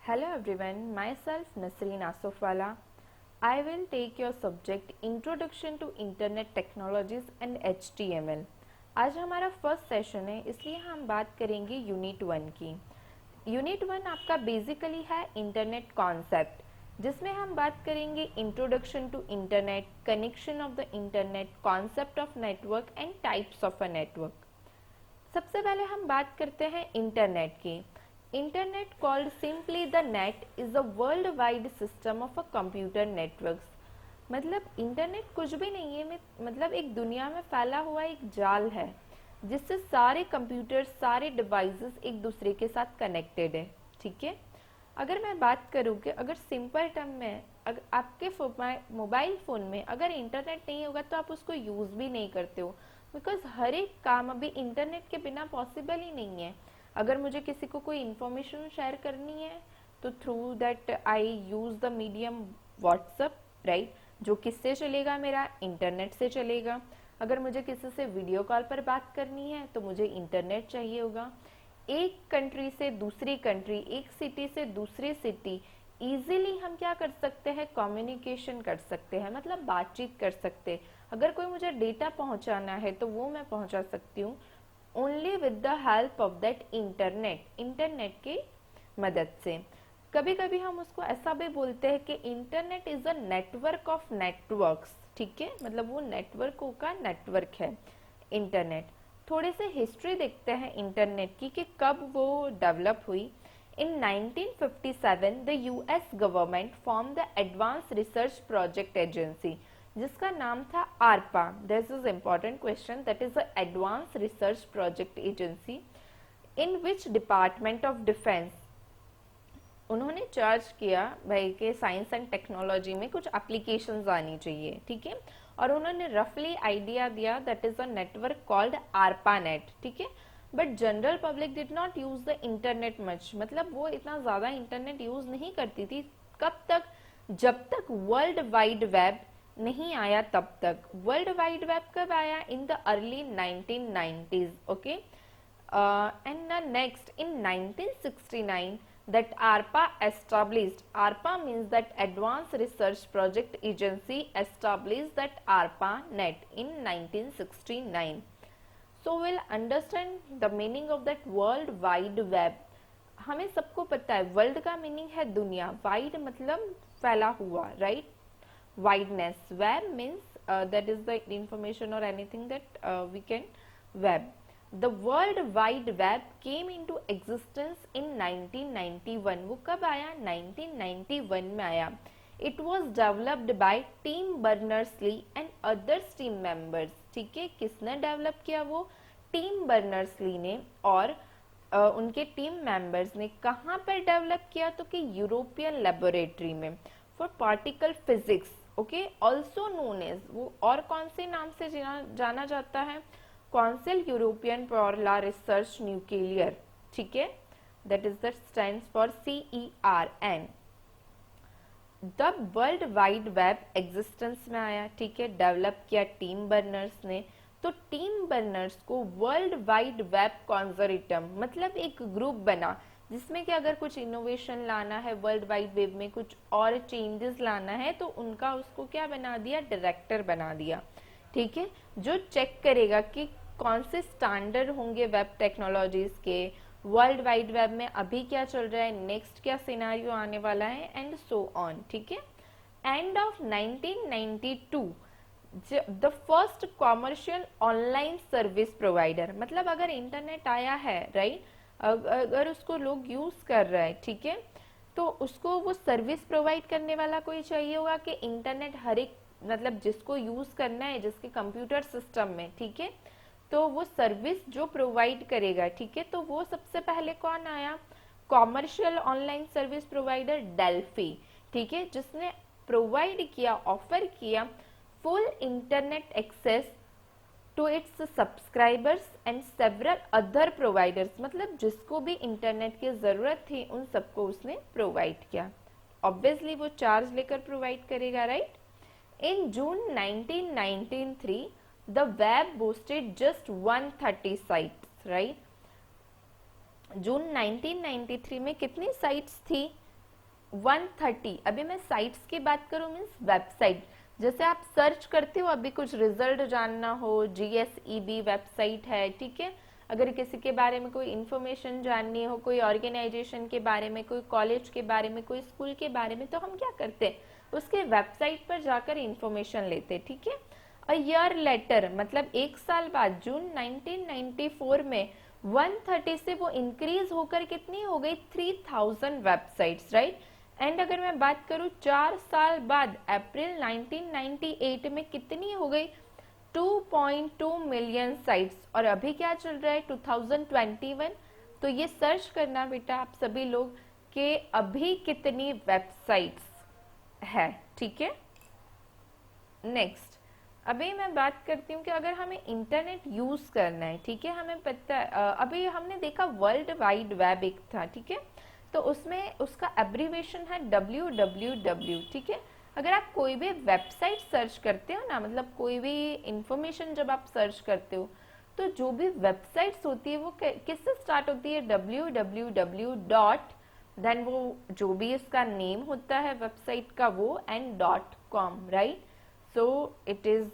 Hello everyone, myself Nasreen Asofwala. I will take your subject Introduction to Internet Technologies and HTML. आज हमारा first session है, इसलिए हम बात करेंगे यूनिट 1 की। यूनिट 1 आपका बेसिकली है इंटरनेट कॉन्सेप्ट, जिसमें हम बात करेंगे introduction to internet, connection of the internet, concept of network and types of a network. सबसे पहले हम बात करते हैं इंटरनेट की। Internet called simply the net is a world wide system of a computer networks. मतलब इंटरनेट कुछ भी नहीं है, मतलब एक दुनिया में फैला हुआ एक जाल है जिससे सारे कंप्यूटर, सारे डिवाइसेस एक दूसरे के साथ कनेक्टेड है। ठीक है, अगर मैं बात करूँ कि अगर सिंपल टर्म में अगर आपके मोबाइल फ़ोन में अगर इंटरनेट नहीं होगा तो आप उसको यूज़ भी नहीं करते हो, बिकॉज हर एक काम अभी इंटरनेट के बिना पॉसिबल ही नहीं है। अगर मुझे किसी को कोई इन्फॉर्मेशन शेयर करनी है तो through that I use the medium WhatsApp, right, जो किससे चलेगा, मेरा इंटरनेट से चलेगा। अगर मुझे किसी से वीडियो कॉल पर बात करनी है तो मुझे इंटरनेट चाहिए होगा। एक कंट्री से दूसरी कंट्री, एक सिटी से दूसरी सिटी इजीली हम क्या कर सकते हैं, कम्युनिकेशन कर सकते हैं, मतलब बातचीत कर सकते हैं। अगर कोई मुझे डेटा पहुंचाना है तो वो मैं पहुंचा सकती हूँ only with the help of that internet, internet की मदद से। कभी कभी हम उसको ऐसा भी बोलते हैं कि internet is a network of networks. ठीक है, मतलब वो नेटवर्कों का नेटवर्क है इंटरनेट। थोड़े से हिस्ट्री देखते हैं इंटरनेट की कि कब वो डेवलप हुई। इन 1957 the US government form the advance research project agency, जिसका नाम था आरपा। This is important question, that is the advance research project agency in which department of defence. उन्होंने चार्ज किया भाई के साइंस एंड टेक्नोलॉजी में कुछ एप्लीकेशंस आनी चाहिए। ठीक है, और उन्होंने रफली आइडिया दिया that is a network called आरपा net. ठीक है, but general public did not use the internet much, मतलब वो इतना ज्यादा इंटरनेट यूज नहीं करती थी। कब तक? जब तक वर्ल्ड वाइड वेब नहीं आया तब तक। वर्ल्ड वाइड वेब कब आया? In the early 1990s। Okay, and next in 1969 that ARPA established, ARPA means that Advanced Research Project Agency established that ARPA net in 1969. So we'll understand the meaning of that World Wide Web. हमें सबको पता है world का meaning है दुनिया, wide मतलब फैला हुआ, right, wideness. Web means that is the information or anything that we can web. The World Wide Web came into existence in 1991. वो कब आया? 1991 में आया। It was developed by Tim Berners-Lee and other team members. ठीक है, किसने develop किया? वो टीम बर्नर्स-ली ने और उनके टीम मेंबर्स ने। कहाँ पर डेवलप किया? तो कि यूरोपियन लेबोरेटरी में for particle physics. Okay, also known as, वो और कौन से नाम से जाना जाता है? Council European for la research nuclear. ठीक है, that is the stands for CERN। The world wide web existence में आया। ठीक है, डेवलप किया टीम बर्नर्स ने। तो टीम बर्नर्स को वर्ल्ड वाइड वेब कंसोर्टियम, मतलब एक ग्रुप बना जिसमें कि अगर कुछ इनोवेशन लाना है वर्ल्ड वाइड वेब में, कुछ और चेंजेस लाना है, तो उनका उसको क्या बना दिया? डायरेक्टर बना दिया। ठीक है, जो चेक करेगा कि कौन से स्टैंडर्ड होंगे वेब टेक्नोलॉजीज के, वर्ल्ड वाइड वेब में अभी क्या चल रहा है, नेक्स्ट क्या सिनेरियो आने वाला है, एंड सो ऑन। ठीक है, end of 1992 the first commercial online service provider, मतलब अगर इंटरनेट आया है, राइट, अगर उसको लोग यूज कर रहे हैं, ठीक है, तो उसको वो सर्विस प्रोवाइड करने वाला कोई चाहिए होगा कि इंटरनेट हर एक, मतलब जिसको यूज करना है जिसके कंप्यूटर सिस्टम में, ठीक है, तो वो सर्विस जो प्रोवाइड करेगा। ठीक है, तो वो सबसे पहले कौन आया? Commercial online service provider Delphi. ठीक है, जिसने प्रोवाइड किया, ऑफर किया full internet access to its subscribers and several other providers, मतलब जिसको भी इंटरनेट की जरूरत थी उन सबको उसने प्रोवाइड किया। ऑब्वियसली वो चार्ज लेकर प्रोवाइड करेगा, right. In June 1993 the web boasted just 130 sites, right. June 1993 में कितनी साइट्स थी? 130, अभी मैं साइट्स की बात करूँ मीन्स वेबसाइट, जैसे आप सर्च करते हो अभी कुछ रिजल्ट जानना हो, GSEB वेबसाइट है, ठीक है। अगर किसी के बारे में कोई इन्फॉर्मेशन जाननी हो, कोई ऑर्गेनाइजेशन के बारे में, कोई कॉलेज के बारे में, कोई स्कूल के बारे में, तो हम क्या करते हैं, उसके वेबसाइट पर जाकर इन्फॉर्मेशन लेते, ठीक है। अ ईयर लेटर मतलब एक साल बाद, जून 1994 में 130 से वो इंक्रीज होकर कितनी हो गई, 3000 वेबसाइट्स, राइट। एंड अगर मैं बात करूं 4 साल बाद, अप्रैल 1998 में कितनी हो गई, 2.2 मिलियन साइट्स। और अभी क्या चल रहा है, 2021। तो ये सर्च करना बेटा आप सभी लोग कि अभी कितनी वेबसाइट्स है, ठीक है। नेक्स्ट, अभी मैं बात करती हूँ कि अगर हमें इंटरनेट यूज करना है, ठीक है, हमें पता है अभी हमने देखा वर्ल्ड वाइड वेब एक था, ठीक है, तो उसमें उसका एब्रीवेशन है www, ठीक है। अगर आप कोई भी वेबसाइट सर्च करते हो ना, मतलब कोई भी इंफॉर्मेशन जब आप सर्च करते हो, तो जो भी वेबसाइट्स होती है वो किससे स्टार्ट होती है, www डॉट, देन वो जो भी उसका नेम होता है वेबसाइट का वो, and .com, right. so it is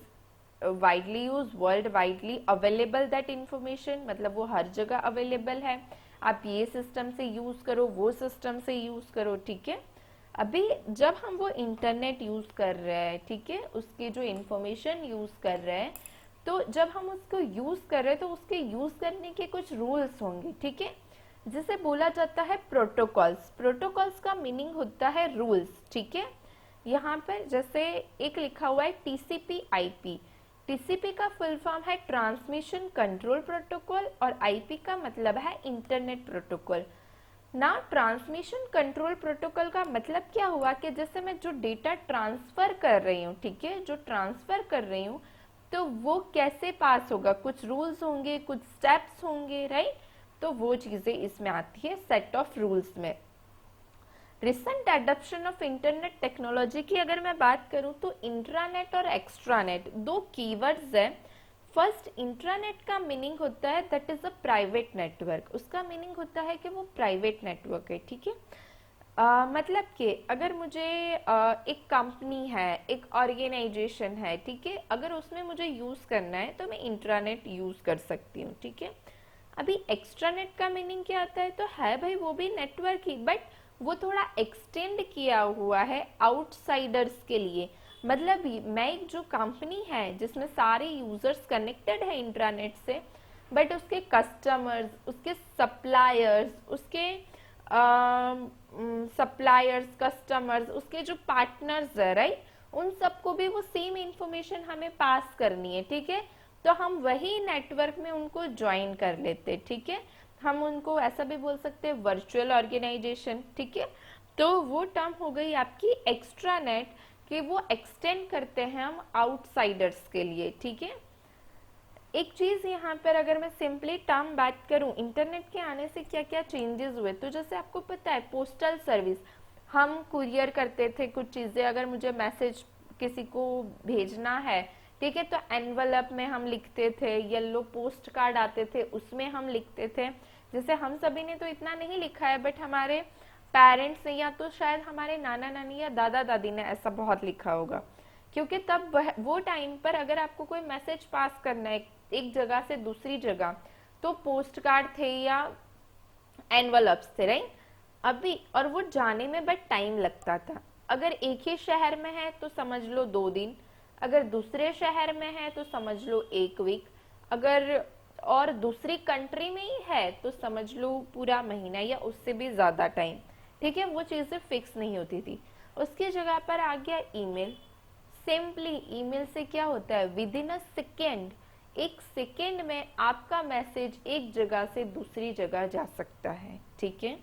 widely used, world widely available that information, मतलब वो हर जगह अवेलेबल है, आप ये सिस्टम से यूज करो, वो सिस्टम से यूज करो, ठीक है। अभी जब हम वो इंटरनेट यूज कर रहे हैं, ठीक है, उसकी जो इंफॉर्मेशन यूज कर रहे हैं, तो जब हम उसको यूज कर रहे हैं तो उसके यूज करने के कुछ रूल्स होंगे, ठीक है, जिसे बोला जाता है प्रोटोकॉल्स। प्रोटोकॉल्स का मीनिंग होता है रूल्स, ठीक है। यहाँ पर जैसे एक लिखा हुआ है TCP/IP। TCP का फुल फॉर्म है ट्रांसमिशन कंट्रोल प्रोटोकॉल, और IP का मतलब है इंटरनेट प्रोटोकॉल ना। ट्रांसमिशन कंट्रोल प्रोटोकॉल का मतलब क्या हुआ कि जैसे मैं जो डेटा ट्रांसफर कर रही हूँ, ठीक है, जो ट्रांसफर कर रही हूँ, तो वो कैसे पास होगा, कुछ रूल्स होंगे, कुछ स्टेप्स होंगे, राइट। तो वो चीजें इसमें आती है सेट ऑफ रूल्स में। Recent adoption of internet technology की अगर मैं बात करूं तो इंट्रानेट और एक्स्ट्रानेट दो कीवर्ड्स है। फर्स्ट, इंट्रानेट का मीनिंग होता है that is a private network, उसका मीनिंग होता है कि वो प्राइवेट नेटवर्क है, ठीक है। मतलब कि अगर मुझे एक कंपनी है, एक ऑर्गेनाइजेशन है, ठीक है, अगर उसमें मुझे यूज करना है तो मैं इंट्रानेट यूज कर सकती हूँ, ठीक है। अभी एक्स्ट्रानेट का मीनिंग क्या आता है, तो है भाई वो भी नेटवर्क ही, बट वो थोड़ा एक्सटेंड किया हुआ है आउटसाइडर्स के लिए। मतलब मैं एक जो कंपनी है जिसमें सारे यूजर्स कनेक्टेड है इंट्रानेट से, बट उसके कस्टमर्स, उसके सप्लायर्स, उसके सप्लायर्स, कस्टमर्स, उसके जो पार्टनर्स है, राइट, उन सबको भी वो सेम इंफॉर्मेशन हमें पास करनी है, ठीक है। तो हम वही नेटवर्क में उनको ज्वाइन कर लेते, ठीक है। हम उनको ऐसा भी बोल सकते हैं वर्चुअल ऑर्गेनाइजेशन, ठीक है। तो वो टर्म हो गई आपकी एक्स्ट्रानेट, कि वो एक्सटेंड करते हैं हम आउटसाइडर्स के लिए, ठीक है। एक चीज यहाँ पर अगर मैं सिंपली टर्म बात करूं, इंटरनेट के आने से क्या क्या चेंजेस हुए, तो जैसे आपको पता है पोस्टल सर्विस, हम कुरियर करते थे कुछ चीजें, अगर मुझे मैसेज किसी को भेजना है, ठीक है, तो एनवलप में हम लिखते थे, येलो पोस्ट कार्ड आते थे उसमें हम लिखते थे। जैसे हम सभी ने तो इतना नहीं लिखा है, बट हमारे पेरेंट्स ने या तो शायद हमारे नाना नानी या दादा दादी ने ऐसा बहुत लिखा होगा, क्योंकि तब वो टाइम पर अगर आपको कोई मैसेज पास करना है एक जगह से दूसरी जगह, तो पोस्ट कार्ड थे या एनवलप्स थे, राइट। अभी और वो जाने में बट टाइम लगता था। अगर एक ही शहर में है तो समझ लो 2 दिन, अगर दूसरे शहर में है तो समझ लो 1 वीक, अगर और दूसरी कंट्री में ही है तो समझ लो पूरा महीना या उससे भी ज्यादा टाइम, ठीक है। वो चीजें फिक्स नहीं होती थी। उसकी जगह पर आ गया ईमेल। सिंपली ईमेल से क्या होता है, विद इन अ सेकेंड, एक सेकेंड में आपका मैसेज एक जगह से दूसरी जगह जा सकता है, ठीक है।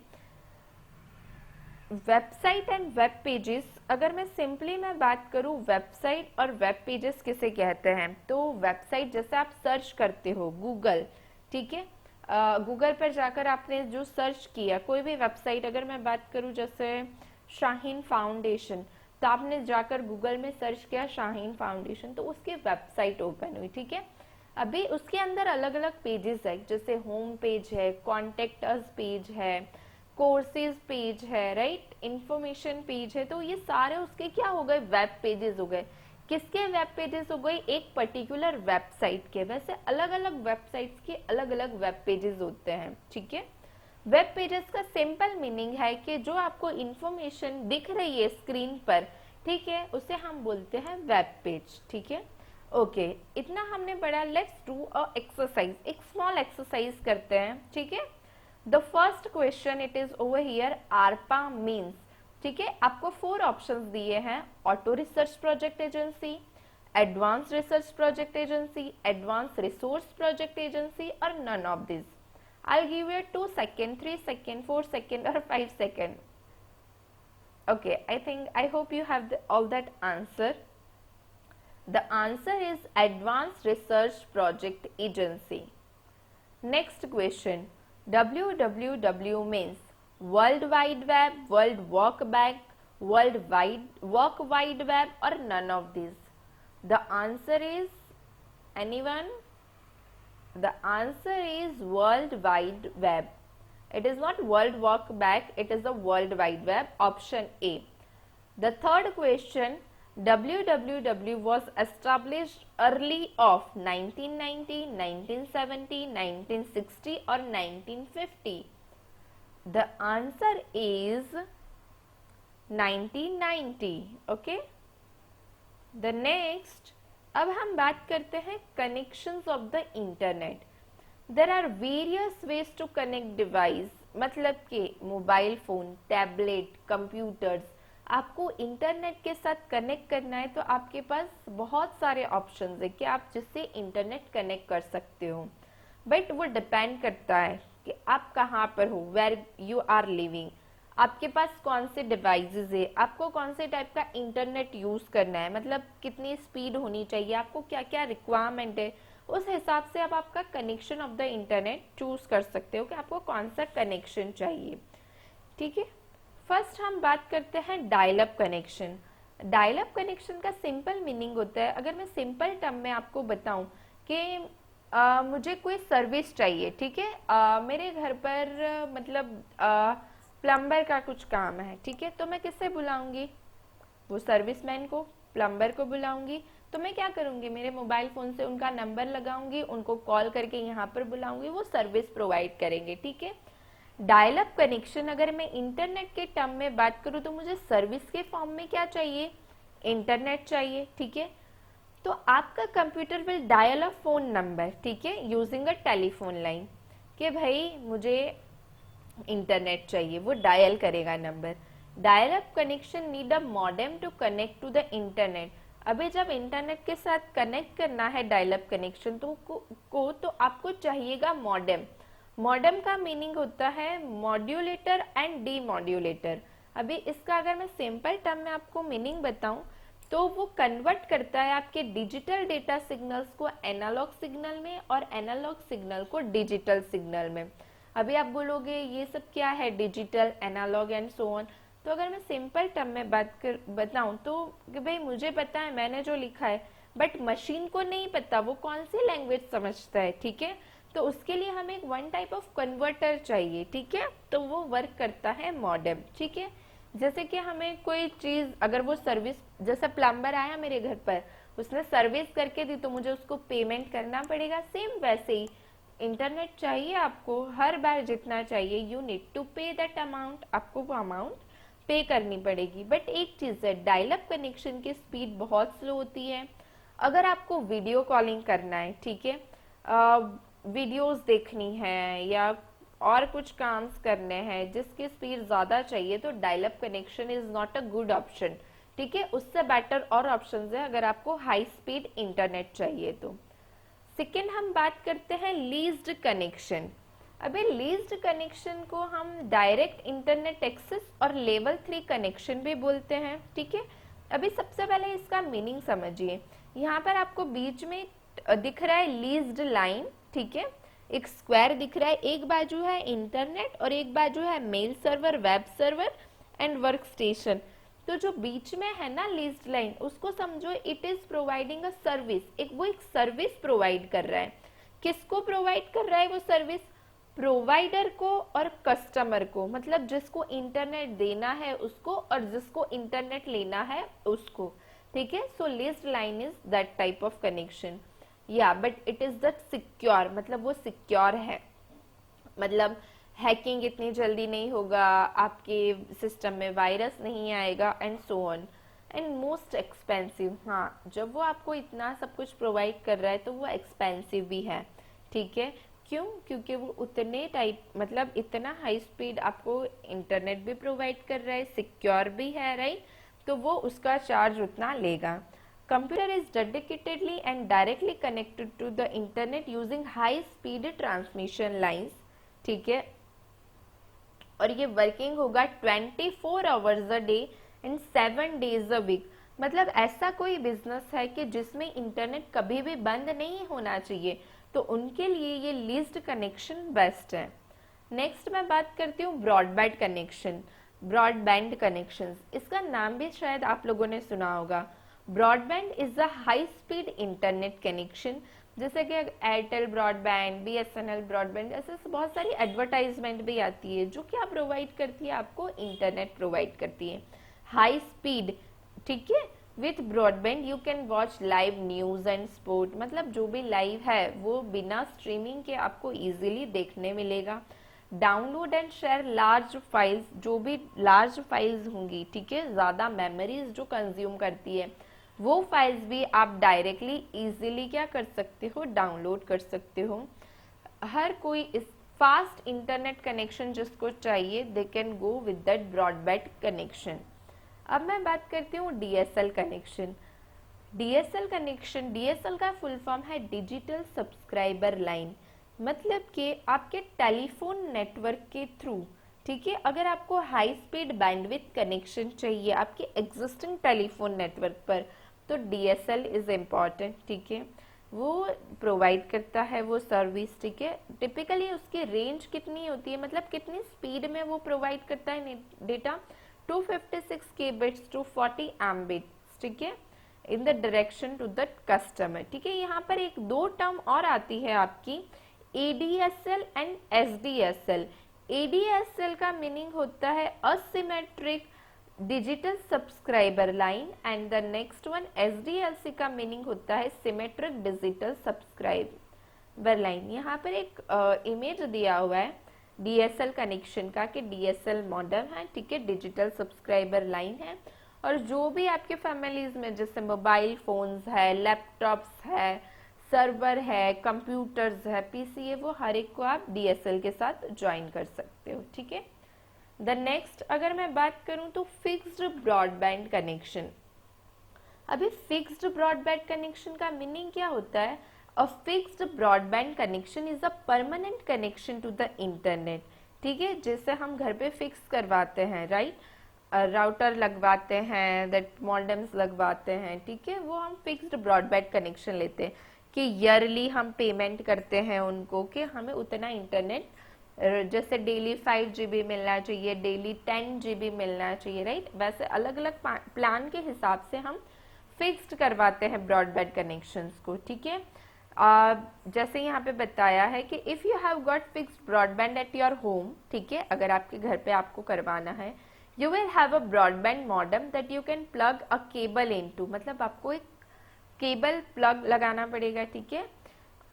वेबसाइट एंड वेब पेजेस, अगर मैं सिंपली मैं बात करूं वेबसाइट और वेब पेजेस किसे कहते हैं, तो वेबसाइट जैसे आप सर्च करते हो गूगल, ठीक है, गूगल पर जाकर आपने जो सर्च किया कोई भी वेबसाइट, अगर मैं बात करूं जैसे शाहीन फाउंडेशन, तो आपने जाकर गूगल में सर्च किया शाहीन फाउंडेशन, तो उसकी वेबसाइट ओपन हुई, ठीक है। अभी उसके अंदर अलग अलग पेजेस है, जैसे होम पेज है, कॉन्टेक्ट अस पेज है, कोर्सेज पेज है, राइट, इंफॉर्मेशन पेज है, तो ये सारे उसके क्या हो गए, वेब पेजेस हो गए। किसके वेब पेजेस हो गए, एक पर्टिकुलर वेबसाइट के। वैसे अलग अलग वेबसाइट्स के अलग अलग वेब पेजेस होते हैं, ठीक है। वेब पेजेस का सिंपल मीनिंग है कि जो आपको इंफॉर्मेशन दिख रही है स्क्रीन पर, ठीक है, उसे हम बोलते हैं वेब पेज, ठीक है। ओके, इतना हमने पढ़ा। लेट्स डू अ एक्सरसाइज, एक स्मॉल एक्सरसाइज करते हैं, ठीक है। The first question it is over here, ARPA means, ठीक है। आपको 4 ऑप्शंस दिए हैं, auto research project agency, advance research project agency, advance resource project agency और none of this. I'll give you 2 second, 3 second, 4 second or 5 second. Okay, I hope you have all that answer. The answer is Advanced Research Project Agency. Next question. WWW means World Wide Web, World Work Web, World Work Wide Web or none of these. The answer is, anyone? The answer is World Wide Web. It is not World Work Web, it is the World Wide Web, option A. The third question, WWW was established early of 1990, 1970, 1960 or 1950. The answer is 1990. Okay. The next, अब हम बात करते हैं connections of the internet. There are various ways to connect device, मतलब कि mobile phone, tablet, computers, आपको internet के साथ कनेक्ट करना है तो आपके पास बहुत सारे ऑप्शंस है कि आप जिससे इंटरनेट कनेक्ट कर सकते हो। बट वो डिपेंड करता है कि आप कहाँ पर हो, वेयर यू आर लिविंग, आपके पास कौन से डिवाइसेस है, आपको कौन से टाइप का इंटरनेट यूज करना है, मतलब कितनी स्पीड होनी चाहिए, आपको क्या क्या रिक्वायरमेंट है, उस हिसाब से आप आपका connection of the internet choose कर सकते हो कि आपको कौन सा कनेक्शन चाहिए, ठीक है। फर्स्ट हम बात करते हैं dial up connection. Dial up connection का सिंपल मीनिंग होता है, अगर मैं सिंपल टर्म में आपको बताऊं कि मुझे कोई सर्विस चाहिए, ठीक है, मेरे घर पर मतलब प्लम्बर का कुछ काम है, ठीक है, तो मैं किससे बुलाऊंगी, वो सर्विसमैन को, प्लम्बर को बुलाऊंगी। तो मैं क्या करूंगी, मेरे मोबाइल फोन से उनका नंबर लगाऊंगी, उनको कॉल करके यहाँ पर बुलाऊंगी, वो सर्विस प्रोवाइड करेंगे, ठीक है। डायल अप कनेक्शन, अगर मैं इंटरनेट के टर्म में बात करूं तो मुझे सर्विस के फॉर्म में क्या चाहिए, इंटरनेट चाहिए, ठीक है। तो आपका computer will dial a phone number, ठीक है, यूजिंग अ टेलीफोन लाइन, कि भाई मुझे इंटरनेट चाहिए, वो डायल करेगा number. Dial up connection need a modem to connect to the internet. अभी जब इंटरनेट के साथ कनेक्ट करना है डायल अप कनेक्शन तो आपको चाहिएगा मॉडेम। मॉडेम का मीनिंग होता है मॉड्यूलेटर एंड डीमॉड्यूलेटर। अभी इसका अगर मैं सिंपल टर्म में आपको मीनिंग बताऊं तो वो कन्वर्ट करता है आपके डिजिटल डेटा सिग्नल्स को एनालॉग सिग्नल में और एनालॉग सिग्नल को डिजिटल सिग्नल में। अभी आप बोलोगे ये सब क्या है, digital, analogue and so on. तो अगर मैं सिंपल टर्म में बताऊं तो कि भाई मुझे पता है मैंने जो लिखा है, बट मशीन को नहीं पता वो कौन सी लैंग्वेज समझता है, ठीक है। तो उसके लिए हमें एक वन टाइप ऑफ कन्वर्टर चाहिए, ठीक है, तो वो वर्क करता है मॉडेम, ठीक है। जैसे कि हमें कोई चीज, अगर वो सर्विस, जैसे प्लम्बर आया मेरे घर पर, उसने सर्विस करके दी तो मुझे उसको पेमेंट करना पड़ेगा, सेम वैसे ही इंटरनेट चाहिए आपको, हर बार जितना चाहिए यू नीड टू पे दैट अमाउंट, आपको वो अमाउंट पे करनी पड़ेगी। बट एक चीज है, डायल अप कनेक्शन की स्पीड बहुत स्लो होती है। अगर आपको वीडियो कॉलिंग करना है, ठीक है, वीडियोस देखनी है या और कुछ काम्स करने हैं जिसकी स्पीड ज्यादा चाहिए, तो dial up connection is not a good option, ठीक है। उससे बेटर और ऑप्शंस है अगर आपको हाई स्पीड इंटरनेट चाहिए तो। सेकेंड हम बात करते हैं लीज्ड कनेक्शन। अभी लीज्ड कनेक्शन को हम डायरेक्ट इंटरनेट एक्सेस और लेवल 3 कनेक्शन भी बोलते हैं, ठीक है। अभी सबसे पहले इसका मीनिंग समझिए। यहाँ पर आपको बीच में दिख रहा है लीज्ड लाइन, ठीक है, एक स्क्वायर दिख रहा है, एक बाजू है इंटरनेट और एक बाजू है mail server, web server and work station. तो जो बीच में है ना लीज्ड लाइन, उसको समझो it is providing a service, वो एक सर्विस प्रोवाइड कर रहा है। किसको प्रोवाइड कर रहा है वो सर्विस, प्रोवाइडर को और कस्टमर को, मतलब जिसको इंटरनेट देना है उसको और जिसको इंटरनेट लेना है उसको, ठीक है। So leased line is that type of connection, या but it is that secure, मतलब वो सिक्योर है, मतलब हैकिंग इतनी जल्दी नहीं होगा, आपके सिस्टम में वायरस नहीं आएगा and so on. And most expensive, हाँ जब वो आपको इतना सब कुछ प्रोवाइड कर रहा है तो वो एक्सपेंसिव भी है, ठीक है। क्यों? क्योंकि वो उतने टाइप, मतलब इतना हाई स्पीड आपको इंटरनेट भी प्रोवाइड कर रहा है, सिक्योर भी है, राइट, तो वो उसका चार्ज उतना लेगा। Computer is dedicatedly and directly connected to the internet using high speed transmission lines, ठीक है, और ये वर्किंग होगा 24 hours a day and 7 days a week. मतलब ऐसा कोई बिजनेस है कि जिसमें इंटरनेट कभी भी बंद नहीं होना चाहिए, तो उनके लिए ये लीज्ड कनेक्शन बेस्ट है। नेक्स्ट मैं बात करती हूँ ब्रॉडबैंड कनेक्शन, ब्रॉडबैंड कनेक्शंस। इसका नाम भी शायद आप लोगों ने सुना होगा। Broadband is a high speed internet connection, जैसे कि एयरटेल ब्रॉडबैंड, बीएसएनएल ब्रॉडबैंड, ऐसे बहुत सारी एडवर्टाइजमेंट भी आती है जो क्या प्रोवाइड करती है, आपको इंटरनेट प्रोवाइड करती है हाई स्पीड, ठीक है। With broadband you can watch live news and sport, मतलब जो भी लाइव है वो बिना स्ट्रीमिंग के आपको इजीली देखने मिलेगा। Download and share large files, जो भी लार्ज फाइल्स होंगी, ठीक है, ज़्यादा मेमोरीज जो कंज्यूम करती है, वो फाइल्स भी आप डायरेक्टली इजीली क्या कर सकते हो, डाउनलोड कर सकते हो। हर कोई इस फास्ट इंटरनेट कनेक्शन जिसको चाहिए, they can go with that broadband connection. अब मैं बात करती हूँ DSL connection. DSL connection, DSL का फुल फॉर्म है डिजिटल सब्सक्राइबर लाइन, मतलब कि आपके टेलीफोन नेटवर्क के थ्रू, ठीक है, अगर आपको हाई स्पीड बैंडविड्थ कनेक्शन चाहिए आपके एग्जिस्टिंग टेलीफोन नेटवर्क पर, तो डीएसएल इज इम्पॉर्टेंट, ठीक है, वो प्रोवाइड करता है वो सर्विस, ठीक है। टिपिकली उसकी रेंज कितनी होती है, मतलब कितनी स्पीड में वो प्रोवाइड करता है डेटा, 256 kbits टू 40 Mbits, ठीक है, in the direction to the customer, ठीक है। यहाँ पर एक दो टर्म और आती है आपकी, ADSL एंड SDSL। ADSL का मीनिंग होता है asymmetric digital subscriber line and the next one SDLC का मीनिंग होता है सिमेट्रिक डिजिटल सब्सक्राइबर लाइन। यहाँ पर एक इमेज दिया हुआ है DSL कनेक्शन का कि DSL मॉडम है, ठीक है, डिजिटल सब्सक्राइबर लाइन है, और जो भी आपके फैमिलीज में जैसे मोबाइल फोन्स है, लैपटॉप्स है, सर्वर है, कंप्यूटर्स है, पीसी है, वो हर एक को आप DSL के साथ ज्वाइन कर सकते हो, ठीक है। द नेक्स्ट अगर मैं बात करूं तो फिक्स्ड ब्रॉडबैंड कनेक्शन। अभी फिक्स्ड ब्रॉडबैंड कनेक्शन का मीनिंग क्या होता है? A fixed broadband connection is a permanent connection to the internet, ठीक है, जैसे हम घर पे फिक्स करवाते हैं, राइट, राउटर लगवाते हैं, दैट मॉडेम्स लगवाते हैं, ठीक है, वो हम फिक्स्ड ब्रॉडबैंड कनेक्शन लेते हैं कि ईयरली हम पेमेंट करते हैं उनको कि हमें उतना इंटरनेट, जैसे डेली 5 GB मिलना चाहिए, डेली 10 GB मिलना चाहिए, राइट, वैसे अलग अलग प्लान के हिसाब से हम फिक्स्ड करवाते हैं ब्रॉडबैंड कनेक्शंस को, ठीक है। जैसे यहाँ पे बताया है कि if you have got fixed broadband at your home, ठीक है, अगर आपके घर पे आपको करवाना है, you will have a broadband modem that you can plug a cable into, मतलब आपको एक केबल प्लग लगाना पड़ेगा, ठीक है,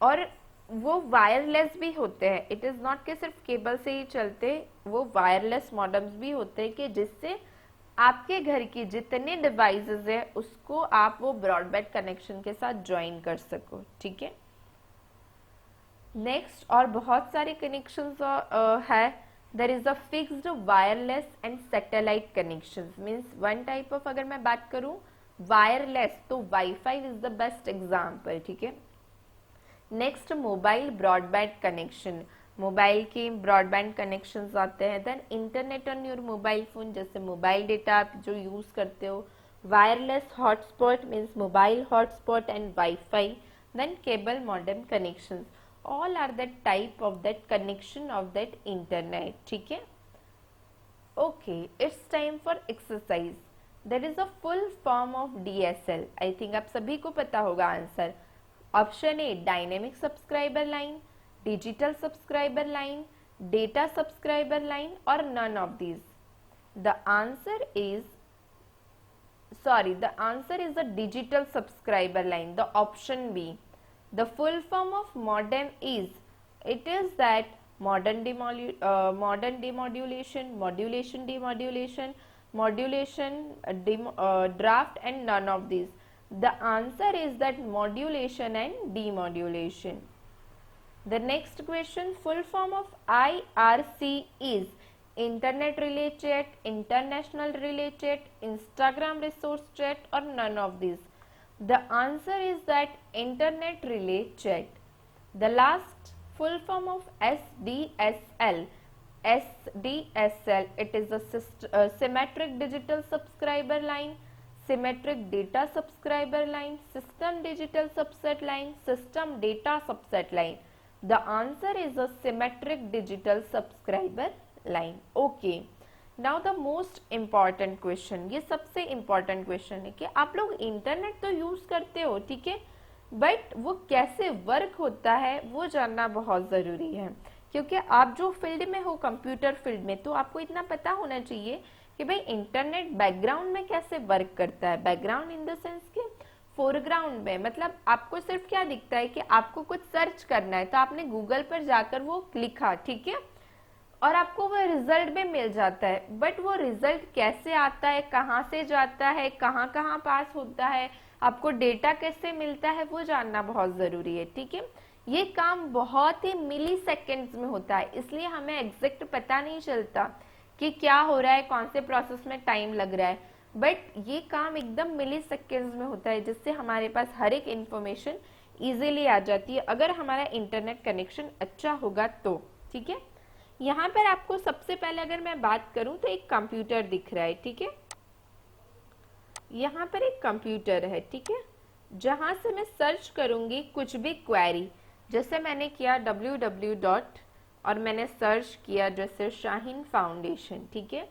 और वो वायरलेस भी होते हैं, इट इज़ नॉट कि सिर्फ केबल से ही चलते, वो वायरलेस मॉडेम्स भी होते हैं कि जिससे आपके घर की जितने डिवाइसेस है उसको आप वो ब्रॉडबैंड कनेक्शन के साथ ज्वाइन कर सको, ठीक है। नेक्स्ट और बहुत सारे कनेक्शंस है, there is a fixed wireless and satellite connections, means one type of, अगर मैं बात करूं वायरलेस तो wifi is the best example, ठीक है। Next mobile broadband connection, mobile के ब्रॉडबैंड कनेक्शंस आते हैं। Then internet on your mobile phone, जैसे मोबाइल डेटा आप जो यूज करते हो। Wireless hotspot means mobile hotspot and wifi. Then cable modem connections, all are that type of that connection of that internet, ठीक है। Okay, it's time for exercise. That is a full form of DSL, I think आप सभी को पता होगा answer. Option A dynamic subscriber line, digital subscriber line, data subscriber line, or none of these? The answer is the answer is the digital subscriber line, the option B. The full form of modem is, it is that modern demodulation, modulation demodulation, modulation draft, and none of these. The answer is that modulation and demodulation. The next question, full form of IRC is Internet Relay Chat, International Relay Chat, Instagram Resource Chat, or none of these. The answer is that Internet Relay Chat. The last, full form of SDSL. SDSL, it is a symmetric digital subscriber line, symmetric data subscriber line, system digital subset line, system data subset line. The answer is a symmetric digital subscriber line. Okay. Now the most important question, ये सबसे important question है कि आप लोग internet तो use करते हो, ठीक है, बट वो कैसे वर्क होता है वो जानना बहुत ज़रूरी है, क्योंकि आप जो फील्ड में हो, कंप्यूटर फील्ड में, तो आपको इतना पता होना चाहिए कि भाई इंटरनेट बैकग्राउंड में कैसे वर्क करता है। बैकग्राउंड इन द सेंस के फोरग्राउंड में, मतलब आपको सिर्फ क्या दिखता है कि आपको कुछ सर्च करना है तो आपने गूगल पर जाकर वो लिखा, ठीक है, और आपको वो रिजल्ट भी मिल जाता है, बट वो रिजल्ट कैसे आता है, कहाँ से जाता है, कहाँ कहाँ पास होता है, आपको डेटा कैसे मिलता है, वो जानना बहुत ज़रूरी है, ठीक है। ये काम बहुत ही मिली सेकेंड्स में होता है, इसलिए हमें एग्जैक्ट पता नहीं चलता कि क्या हो रहा है, कौन से प्रोसेस में टाइम लग रहा है, बट ये काम एकदम मिली सेकेंड्स में होता है, जिससे हमारे पास हर एक इंफॉर्मेशन इजीली आ जाती है, अगर हमारा इंटरनेट कनेक्शन अच्छा होगा तो, ठीक है। यहाँ पर आपको सबसे पहले अगर मैं बात करूं तो एक कंप्यूटर दिख रहा है, ठीक है, यहाँ पर एक कंप्यूटर है, ठीक है, जहां से मैं सर्च करूंगी कुछ भी क्वेरी, जैसे मैंने किया www. और मैंने सर्च किया जैसे शाहीन फाउंडेशन, ठीक है।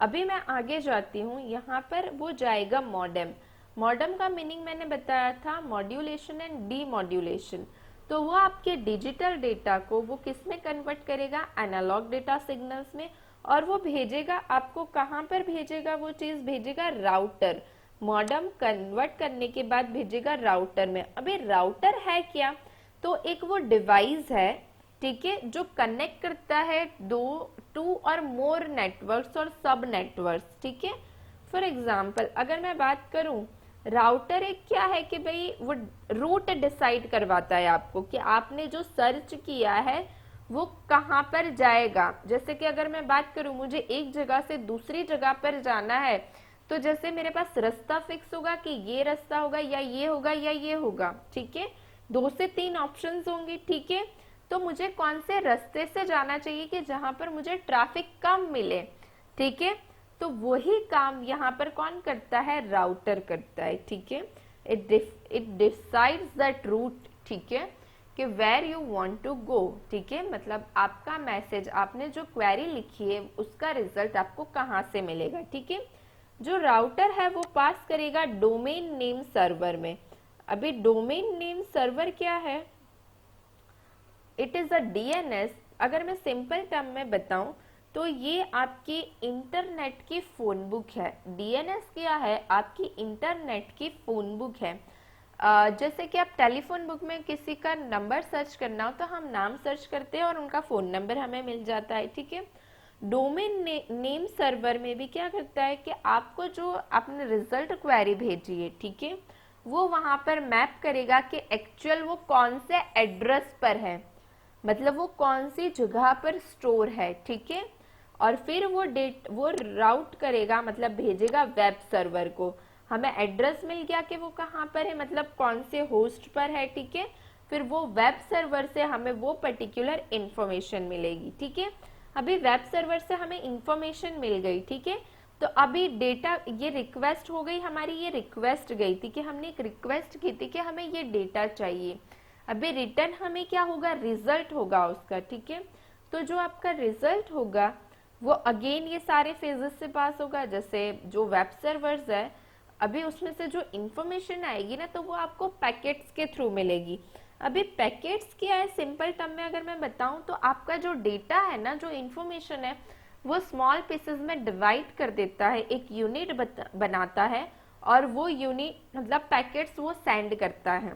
अभी मैं आगे जाती हूँ, यहाँ पर वो जाएगा मॉडेम। मॉडेम का मीनिंग मैंने बताया था मॉड्यूलेशन एंड डीमॉड्यूलेशन, तो वो आपके डिजिटल डेटा को वो किस में कन्वर्ट करेगा, एनालॉग डेटा सिग्नल्स में, और वो भेजेगा आपको, कहाँ पर भेजेगा, वो चीज़ भेजेगा राउटर। मॉडेम कन्वर्ट करने के बाद भेजेगा राउटर में। अभी राउटर है क्या, तो एक वो डिवाइस है, ठीक है, जो कनेक्ट करता है टू और मोर नेटवर्क्स और सब नेटवर्क्स, ठीक है। फॉर एग्जाम्पल अगर मैं बात करूं, राउटर एक क्या है कि भाई वो रूट डिसाइड करवाता है आपको कि आपने जो सर्च किया है वो कहाँ पर जाएगा। जैसे कि अगर मैं बात करूं, मुझे एक जगह से दूसरी जगह पर जाना है, तो जैसे मेरे पास रास्ता फिक्स होगा कि ये रास्ता होगा या ये होगा या ये होगा, ठीक है, 2 से 3 ऑप्शंस होंगे, ठीक है, तो मुझे कौन से रास्ते से जाना चाहिए कि जहां पर मुझे ट्रैफिक कम मिले, ठीक है, तो वही काम यहाँ पर कौन करता है, राउटर करता है, ठीक है। इट डिसाइड्स दैट रूट, ठीक है, कि where you want to go, ठीक है, मतलब आपका मैसेज, आपने जो क्वेरी लिखी है उसका रिजल्ट आपको कहाँ से मिलेगा, ठीक है। जो राउटर है वो पास करेगा डोमेन नेम सर्वर में। अभी डोमेन नेम सर्वर क्या है, इट इज अ डीएनएस। अगर मैं सिंपल टर्म में बताऊं तो ये आपकी इंटरनेट की फोन बुक है। डीएनएस क्या है, आपकी इंटरनेट की फोन बुक है। जैसे कि आप टेलीफोन बुक में किसी का नंबर सर्च करना हो तो हम नाम सर्च करते हैं और उनका फोन नंबर हमें मिल जाता है, ठीक है। डोमेन नेम सर्वर में भी क्या करता है कि आपको जो आपने रिजल्ट क्वेरी भेजी है, ठीक है, वो वहां पर मैप करेगा कि एक्चुअल वो कौन से एड्रेस पर है, मतलब वो कौन सी जगह पर स्टोर है, ठीक है, और फिर वो राउट करेगा, मतलब भेजेगा वेब सर्वर को। हमें एड्रेस मिल गया कि वो कहाँ पर है, मतलब कौन से होस्ट पर है, ठीक है, फिर वो वेब सर्वर से हमें वो पर्टिकुलर इंफॉर्मेशन मिलेगी, ठीक है। अभी वेब सर्वर से हमें इंफॉर्मेशन मिल गई, ठीक है, तो अभी डेटा, ये रिक्वेस्ट हो गई हमारी, ये रिक्वेस्ट गई थी कि हमने एक रिक्वेस्ट की थी कि हमें ये डेटा चाहिए। अभी रिटर्न हमें क्या होगा, रिजल्ट होगा उसका, ठीक है। तो जो आपका रिजल्ट होगा वो अगेन ये सारे फेजेस से पास होगा। जैसे जो वेब सर्वर्स है, अभी उसमें से जो इंफॉर्मेशन आएगी ना, तो वो आपको पैकेट्स के थ्रू मिलेगी। अभी पैकेट्स क्या है, सिंपल टर्म में अगर मैं बताऊं तो आपका जो डेटा है ना, जो इंफॉर्मेशन है, वो स्मॉल पीसेस में डिवाइड कर देता है, एक यूनिट बनाता है, और वो यूनिट मतलब पैकेट्स वो सेंड करता है।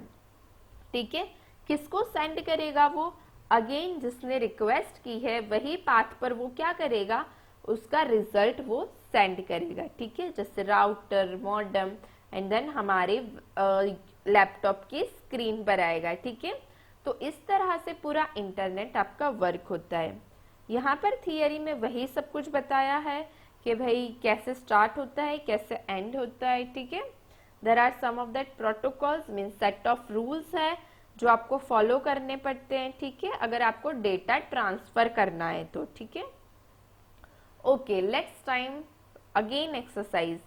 ठीक है, किसको सेंड करेगा वो? अगेन जिसने रिक्वेस्ट की है वही पाथ पर वो क्या करेगा, उसका रिजल्ट वो सेंड करेगा। ठीक है, जैसे राउटर, मॉडेम, एंड देन हमारे लैपटॉप की स्क्रीन पर आएगा। ठीक है, तो इस तरह से पूरा इंटरनेट आपका वर्क होता है। यहाँ पर थियरी में वही सब कुछ बताया है कि भाई कैसे स्टार्ट होता है, कैसे एंड होता है। ठीक है, there are some of that protocols mean set of rules है जो आपको फॉलो करने पड़ते हैं। ठीक है, अगर आपको डेटा ट्रांसफर करना है तो। ठीक है, okay, let's time again exercise.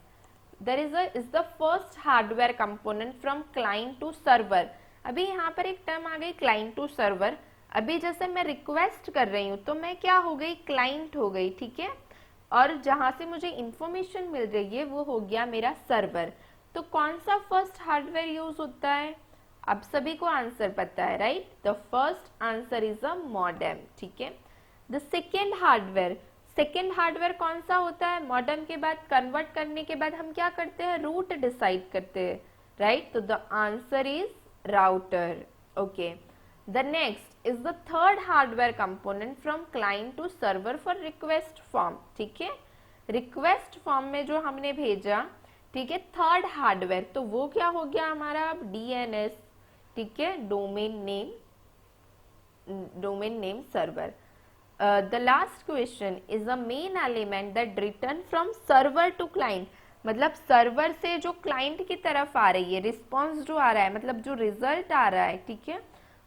there is the first hardware component from client to server। अभी यहाँ पर एक टर्म आ गई client to server। अभी जैसे मैं रिक्वेस्ट कर रही हूँ तो मैं क्या हो गई, क्लाइंट हो गई। ठीक है, और जहां से मुझे इंफॉर्मेशन मिल रही है वो हो गया मेरा सर्वर। तो कौन सा फर्स्ट हार्डवेयर यूज होता है? अब सभी को आंसर पता है, right? The first answer is a modem. ठीक है, द सेकेंड हार्डवेयर कौन सा होता है? मॉडेम के बाद कन्वर्ट करने के बाद हम क्या करते हैं, रूट डिसाइड करते हैं, राइट? तो the answer is router. Okay, the next is the third hardware component from client to server for request form. ठीक है, रिक्वेस्ट फॉर्म में जो हमने भेजा, ठीक है, थर्ड हार्डवेयर, तो वो क्या हो गया हमारा अब डीएनएस। ठीक है, domain name server. The last question is a main element that return from server to client। मतलब सर्वर से जो क्लाइंट की तरफ आ रही है, रिस्पॉन्स जो आ रहा है, मतलब जो रिजल्ट आ रहा है, ठीक है,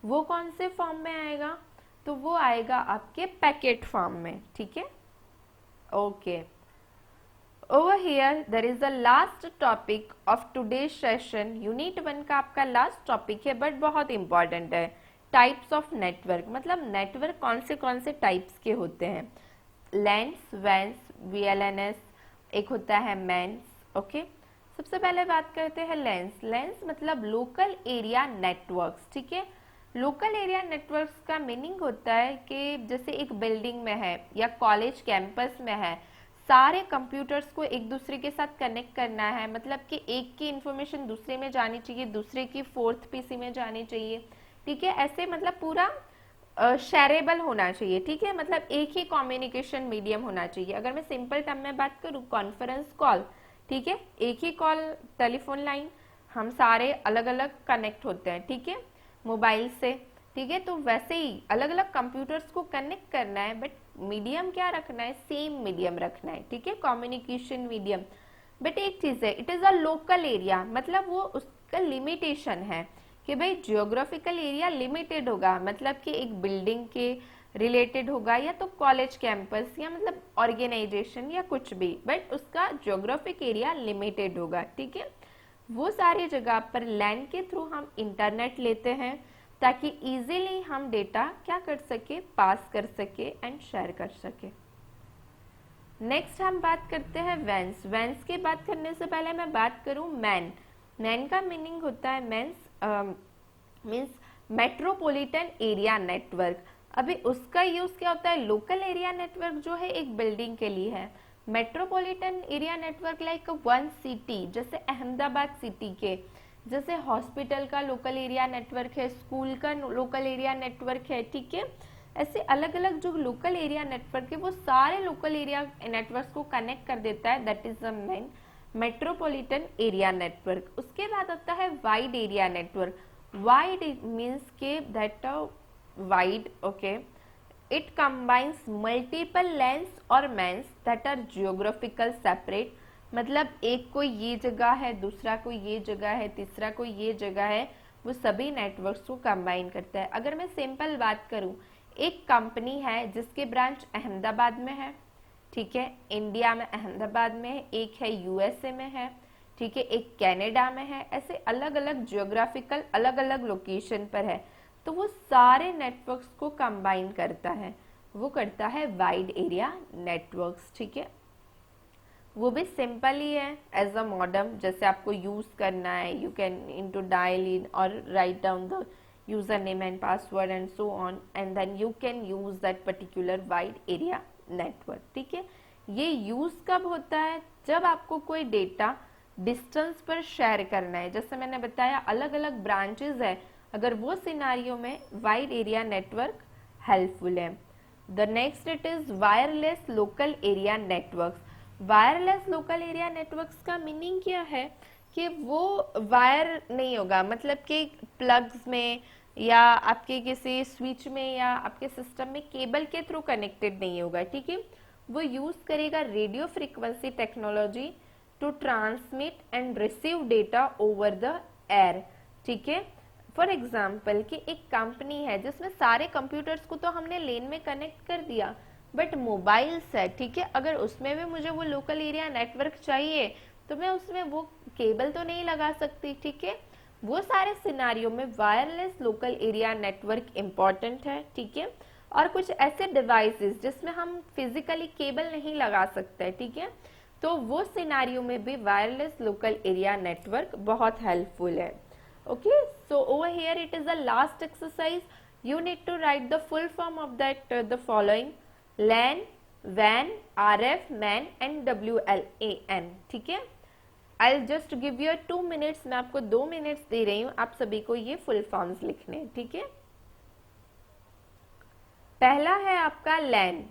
वो कौन से फॉर्म में आएगा? तो वो आएगा आपके पैकेट फॉर्म में। ठीक है, okay. Over here there is the last topic of today's session. Unit 1 का आपका लास्ट टॉपिक है, बट बहुत इंपॉर्टेंट है। टाइप्स ऑफ नेटवर्क, मतलब नेटवर्क कौन से टाइप्स के होते हैं। लैंस, वैंस, वीएलएनएस, एक होता है मैंस। ओके, सबसे पहले बात करते हैं लेंस। लेंस मतलब लोकल एरिया नेटवर्क्स। ठीक है, लोकल एरिया नेटवर्क्स का मीनिंग होता है कि जैसे एक बिल्डिंग में है या कॉलेज कैंपस में है, सारे कंप्यूटर्स को एक दूसरे के साथ कनेक्ट करना है, मतलब कि एक की इंफॉर्मेशन दूसरे में जानी चाहिए, दूसरे की फोर्थ पीसी में जानी चाहिए। ठीक है, ऐसे मतलब पूरा शेयरेबल होना चाहिए। ठीक है, मतलब एक ही कम्युनिकेशन मीडियम होना चाहिए। अगर मैं सिंपल टर्म में बात करूँ, कॉन्फ्रेंस कॉल, ठीक है, एक ही कॉल, टेलीफोन लाइन, हम सारे अलग अलग कनेक्ट होते हैं। ठीक है, मोबाइल से। ठीक है, तो वैसे ही अलग अलग कंप्यूटर्स को कनेक्ट करना है, बट मीडियम क्या रखना है, सेम मीडियम रखना है। ठीक है, कम्युनिकेशन मीडियम। बट एक चीज है, it is a local area, मतलब वो उसका लिमिटेशन है कि भाई जियोग्राफिकल एरिया लिमिटेड होगा, मतलब कि एक बिल्डिंग के रिलेटेड होगा या तो कॉलेज कैंपस या मतलब ऑर्गेनाइजेशन या कुछ भी, बट उसका जियोग्राफिक एरिया लिमिटेड होगा। ठीक है, वो सारी जगह पर लैंड के थ्रू हम इंटरनेट लेते हैं ताकि इजीली हम डेटा क्या कर सके, पास कर सके एंड शेयर कर सके। नेक्स्ट हम बात करते हैं वैंस। वैंस की बात करने से पहले मैं बात करूं मैन। मैन का मीनिंग होता है मीन्स मेट्रोपॉलिटन एरिया नेटवर्क। अभी उसका यूज क्या होता है, लोकल एरिया नेटवर्क जो है एक बिल्डिंग के लिए है। Metropolitan area network like one city, जैसे अहमदाबाद सिटी के, जैसे हॉस्पिटल का लोकल एरिया नेटवर्क है, स्कूल का लोकल एरिया नेटवर्क है। ठीक है, ऐसे अलग अलग जो लोकल एरिया नेटवर्क है वो सारे लोकल एरिया नेटवर्क को कनेक्ट कर देता है, that is the main metropolitan area network. उसके बाद आता है wide area network. Wide means के that wide, okay, it combines multiple LANs और MANs that are geographical separate. मतलब एक कोई ये जगह है, दूसरा कोई ये जगह है, तीसरा कोई ये जगह है, वो सभी नेटवर्क्स को कंबाइन करता है। अगर मैं सिंपल बात करूं, एक कंपनी है जिसके ब्रांच अहमदाबाद में है, ठीक है, इंडिया में अहमदाबाद में है, एक है यूएसए में है, ठीक है, एक कनाडा में है, ऐसे अलग अलग जियोग्राफिकल अलग अलग लोकेशन पर है, तो वो सारे नेटवर्क्स को कंबाइन करता है, वो करता है वाइड एरिया नेटवर्क्स। ठीक है, वो भी सिंपल ही है एज अ मॉडेम, जैसे आपको यूज करना है, you can into dial in और write down the username and password and so on, and then you can use that particular wide area network. ठीक है, ये यूज कब होता है? जब आपको कोई डेटा डिस्टेंस पर शेयर करना है, जैसे मैंने बताया अलग अलग ब्रांचेस है, अगर वो सिनारियो में वाइड एरिया नेटवर्क हेल्पफुल है. The next it is wireless local area networks. Wireless local area networks का मीनिंग क्या है कि वो वायर नहीं होगा, मतलब कि प्लग्स में या आपके किसी स्विच में या आपके सिस्टम में केबल के थ्रू कनेक्टेड नहीं होगा. ठीक है, वो यूज करेगा radio frequency technology to transmit and receive data over the air. ठीक है, फॉर एग्जाम्पल कि एक कंपनी है जिसमें सारे कंप्यूटर्स को तो हमने लेन में कनेक्ट कर दिया, बट मोबाइल्स है. ठीक है, अगर उसमें भी मुझे वो लोकल एरिया नेटवर्क चाहिए तो मैं उसमें वो केबल तो नहीं लगा सकती. ठीक है, वो सारे सिनारियों में wireless local area network important है. ठीक है, और कुछ ऐसे डिवाइसेस जिसमें हम फिजिकली केबल नहीं लगा सकते. ठीक है, तो वो सिनारियो में भी वायरलेस लोकल एरिया नेटवर्क बहुत हेल्पफुल है. Okay, so over here it is the last exercise. You need to write the full form of that the following: LAN, WAN, RF, MAN and WLAN. ठीक है, I'll just give you 2 minutes. मैं आपको 2 minutes दे रही हूँ, आप सभी को ये full forms लिखने हैं. ठीक है, पहला है आपका LAN,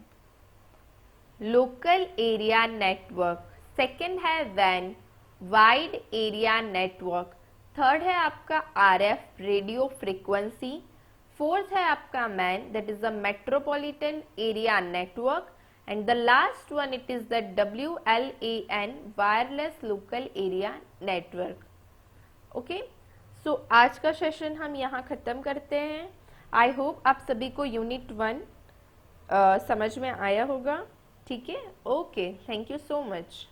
local area network. Second है WAN, wide area network. Third है आपका RF, रेडियो फ्रीक्वेंसी. फोर्थ है आपका MAN, that is the metropolitan area network. And the last one it is the WLAN, wireless local area network. Okay, so आज का session हम यहाँ खत्म करते हैं. आई होप आप सभी को यूनिट 1 समझ में आया होगा. ठीक है, okay, thank you so much.